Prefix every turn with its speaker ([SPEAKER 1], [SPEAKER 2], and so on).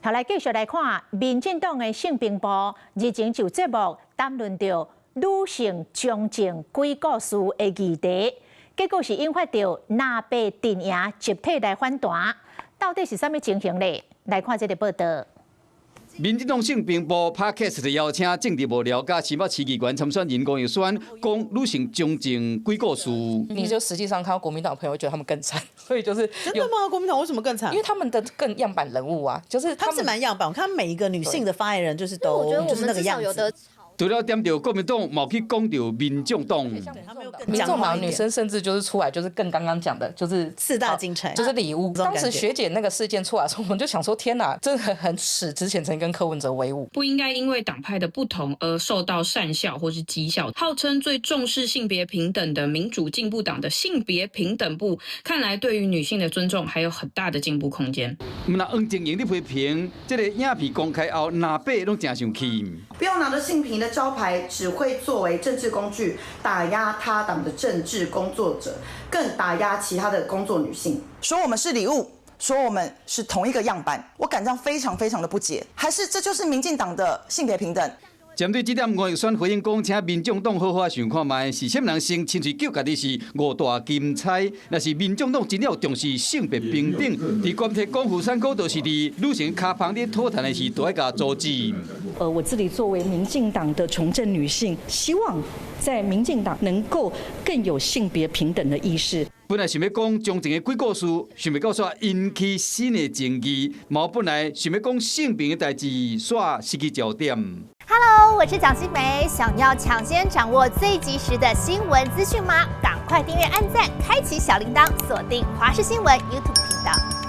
[SPEAKER 1] 後來繼續來看，民進黨的性平部日前就節目談論到女性中正鬼故事的議題，結果是引發到南北陣營集體來反彈，到底是什麼情形呢？來看這個報道。
[SPEAKER 2] 民進黨性平部 Podcast 邀請政治幕僚、新北市議員參選人江玉選講女性中正鬼故事。
[SPEAKER 3] 你就實際上看到國民黨的朋友，會覺得他們更慘，所以就是
[SPEAKER 4] 真的嗎？國民黨為什麼更慘？
[SPEAKER 3] 因為他們的更樣板人物啊，就是
[SPEAKER 4] 他們是蠻樣板。我看每一個女性的發言人就是都就是那個樣子。
[SPEAKER 2] 除了點到國民黨，冇去講到民眾黨。
[SPEAKER 3] 民眾黨女生甚至就是出來，就是更剛剛講的，就是
[SPEAKER 4] 四大金釵，
[SPEAKER 3] 就是禮物。當時學姐那個事件出來的時候，我們就想說，天哪，真的很恥！之前曾經跟柯文哲為伍，
[SPEAKER 5] 不應該因為黨派的不同而受到訕笑或是譏笑。號稱最重視性別平等的民主進步黨的性別平等部，看來對於女性的尊重還有很大的進步空間。
[SPEAKER 2] 那黃正英的批評，這個影片公開後，南北攏真生氣。
[SPEAKER 6] 不要拿着性平的招牌，只會作為政治工具打壓他黨的政治工作者，更打壓其他的工作女性。
[SPEAKER 7] 說我們是禮物，說我們是同一個樣板，我感到非常非常的不解。還是這就是民進黨的性別平等？
[SPEAKER 2] 針對這點，黃玉選回應講，請民眾黨好好想看賣，是啥人先親嘴叫家己是五大金釵？若是民眾黨真了重視性別平等，佇關鐵光復山口就是佇女性腳旁咧吐痰的時，都要甲阻止。
[SPEAKER 8] 我自己作為民進黨的從政女性，希望在民進黨能夠更有性別平等的意識。
[SPEAKER 2] 本來想要講中正的鬼故事，想要到煞引起新的爭議，嘛本來想要講性平的代志，煞失去焦點。
[SPEAKER 9] Hello， 我是蔣新梅，想要搶先掌握最及時的新聞資訊嗎？趕快訂閱、按讚、開啟小鈴鐺，鎖定華視新聞 YouTube 頻道。